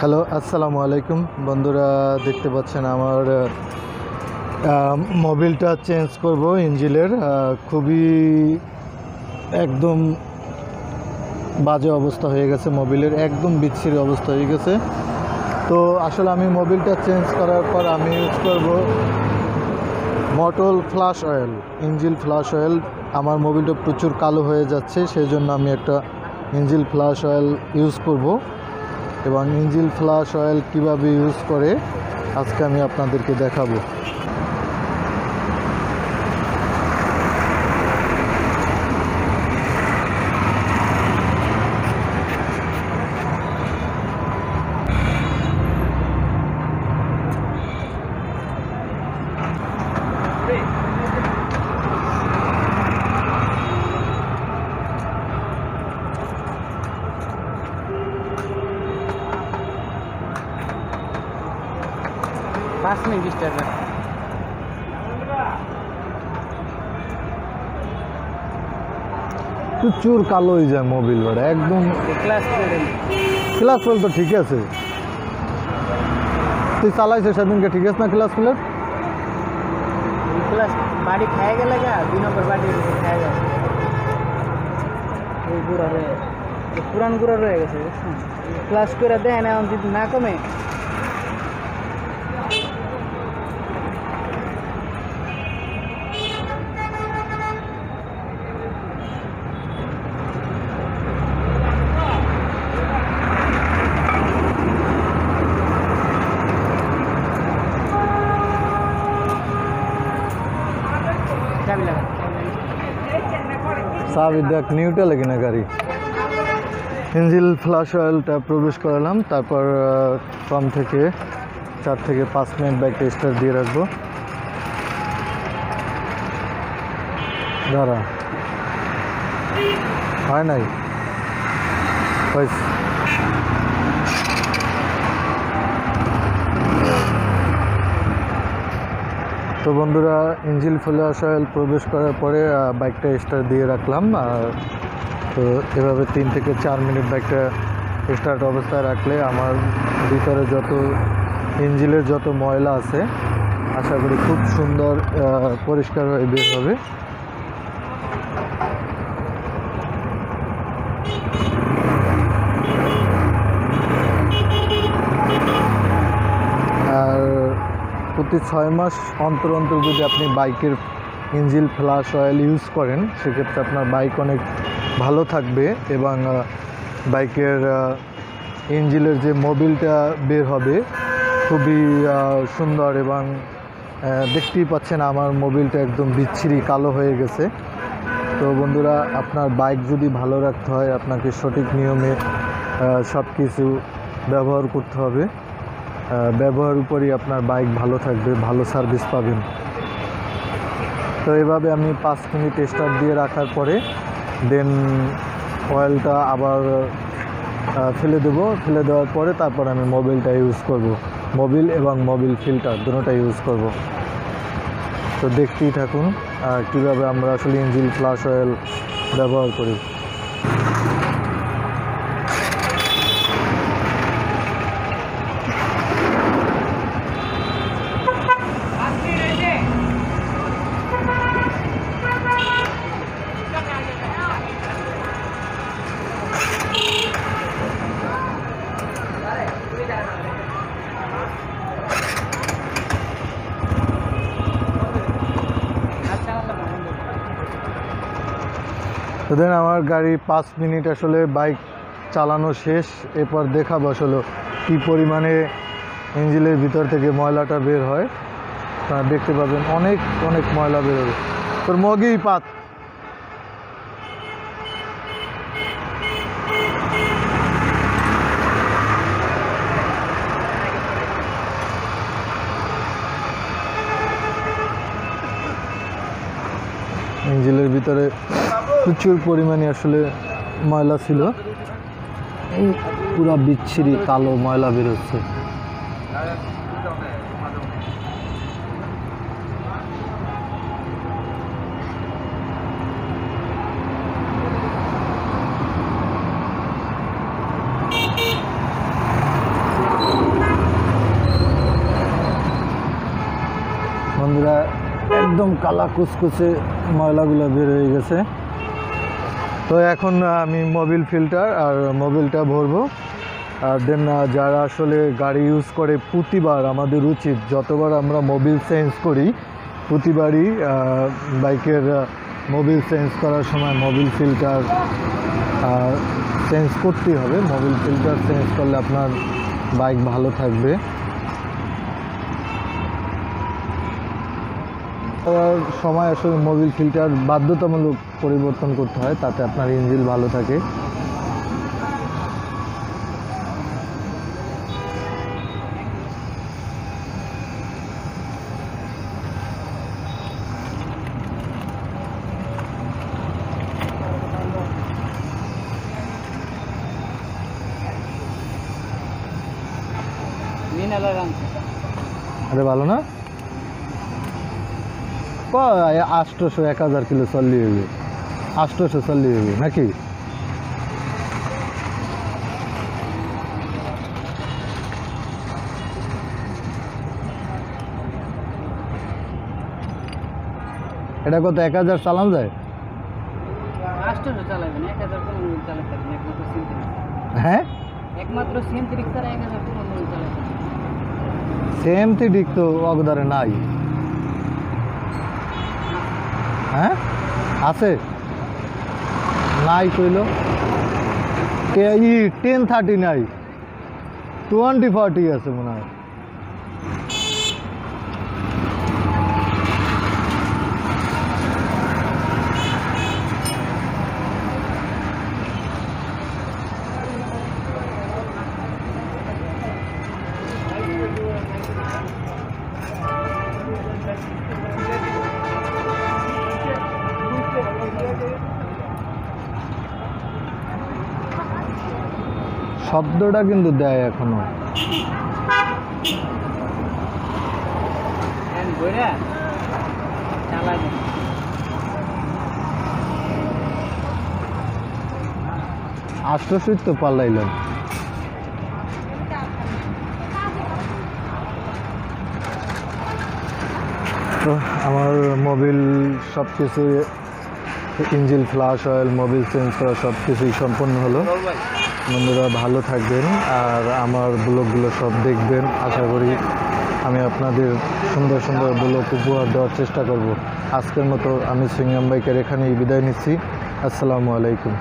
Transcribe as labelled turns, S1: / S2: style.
S1: Hello, আসসালামু আলাইকুম বন্ধুরা। দেখতে পাচ্ছেন আমার মোবিলটা চেঞ্জ করব ইঞ্জিনের। খুবই একদম বাজে অবস্থা হয়ে গেছে মোবিলের, একদম বিচ্ছিরি অবস্থা হয়ে গেছে। তো আসলে আমি মোবিলটা চেঞ্জ করার পর আমি ইউজ করব Motul flush oil, engine flush oil. আমার মোবিলটা প্রচুর কালো হয়ে যাচ্ছে, সেই জন্য আমি একটা ইঞ্জিন ফ্লাশ অয়েল ইউজ করব। এবং ইঞ্জিন ফ্লাশ অয়েল কীভাবে ইউজ করে আজকে আমি আপনাদেরকে দেখাবো।
S2: पास में स्टार्ट कर
S1: প্রচুর কালো হয়ে যায় মোবিল বড় একদম। ক্লাস ফুল তো ঠিক আছে, তুই চালাইছে সেদিনকে ঠিক আছে না? ক্লাস ফুলের
S2: क्लास बाड़ी खाएगा लगा 2 नंबर बाड़ी खाएगा वो पूरा रहे पुरान पूरा रह गए क्लास করে দেয় না যদি না কমে चाबी लगा
S1: চাবি দেখ, নিউট্রাল কিনা গাড়ি। ইঞ্জিন ফ্লাশ অয়েলটা প্রবেশ করালাম, তারপর কম থেকে 4 থেকে 5 মিনিট বাইকটা স্টার্ট দিয়ে রাখবো। দাঁড়া, হয় নাই হয়েছে। তো বন্ধুরা, ইঞ্জিন ফ্লাশ অয়েল প্রবেশ করার পরে বাইকটা স্টার্ট দিয়ে রাখলাম। তো এভাবে 3 থেকে 4 মিনিট বাইকটা স্টার্ট অবস্থায় রাখলে আমার ভিতরে যত ইঞ্জিনের যত ময়লা আছে আশা করি খুব সুন্দর পরিষ্কার হয়ে বের হবে। আর প্রতি 6 মাস অন্তর অন্তর যদি আপনি বাইকের ইঞ্জিন ফ্লাশ অয়েল ইউজ করেন সেক্ষেত্রে আপনার বাইক অনেক ভালো থাকবে এবং বাইকের ইঞ্জিনের যে মোবিলটা বের হবে খুবই সুন্দর। এবং দেখতেই পাচ্ছেন আমার মোবিলটা একদম বিচ্ছিরি কালো হয়ে গেছে। তো বন্ধুরা, আপনার বাইক যদি ভালো রাখতে হয় আপনাকে সঠিক নিয়মে সব কিছু ব্যবহার করতে হবে। ব্যবহার উপরই আপনার বাইক ভালো থাকবে, ভালো সার্ভিস পাবেন। তো এভাবে আমি 5 মিনিট স্টার্ট দিয়ে রাখার পরে দেন অয়েলটা আবার ফেলে দেবো। ফেলে দেওয়ার পরে তারপর আমি মোবিলটা ইউজ করব, মোবিল এবং মোবিল ফিল্টার দুটোটা ইউজ করব। তো দেখতেই থাকুন কীভাবে আমরা আসলে ইঞ্জিন ফ্লাশ অয়েল ব্যবহার করি। তো দেন আমার গাড়ি 5 মিনিট আসলে বাইক চালানো শেষ। এরপর দেখাবো আসলে কী পরিমাণে ইঞ্জিনের ভিতর থেকে ময়লাটা বের হয়। আপনারা দেখতে পাবেন অনেক অনেক ময়লা বেরোবে। তোর মগি পাত ইঞ্জিনের ভিতরে প্রচুর পরিমাণে আসলে ময়লা ছিল, পুরা বিচ্ছিরি কালো ময়লা বেরোচ্ছে। একদম কালা কুচকুচে ময়লাগুলো বের হয়ে গেছে। তো এখন আমি মোবিল ফিল্টার আর মোবিলটা ভরবো। আর দেন যারা আসলে গাড়ি ইউজ করে প্রতিবার আমাদের উচিত যতবার আমরা মোবিল চেঞ্জ করি প্রতিবারই বাইকের মোবিল চেঞ্জ করার সময় মোবিল ফিল্টার চেঞ্জ করতেই হবে। মোবিল ফিল্টার চেঞ্জ করলে আপনার বাইক ভালো থাকবে। সময় আসলে মোবিল ফিল্টার বাধ্যতামূলক পরিবর্তন করতে হয়, তাতে আপনার ইঞ্জিন ভালো থাকে। আরে ভালো না, 800-1000 কিলো চল্লি হইবে, 800 চল্লি হইবে নাকি? এটা কত 1000 চালানো যায়? হ্যাঁ
S2: একমাত্র সিএনথ্রিক ছাড়া 1000 চালাবে।
S1: সেম থিক তো অগদারে নাই। হ্যাঁ আছে নাই কইল কে 1030 নাই, 2040 আছে মনে হয়। শব্দটা কিন্তু দেয় এখনো। আষ্টশীত তো পাল্লাইলাম। তো আমার মোবিল সব কিছু engine flush oil Mobil change করা সব কিছুই সম্পন্ন হলো। বন্ধুরা ভালো থাকবেন আর আমার ব্লগগুলো সব দেখবেন। আশা করি আমি আপনাদের সুন্দর সুন্দর ব্লগ উপহার দেওয়ার চেষ্টা করব। আজকের মতো আমি সিংহাম বাইকের এখানেই বিদায় নিচ্ছি। আসসালামু আলাইকুম।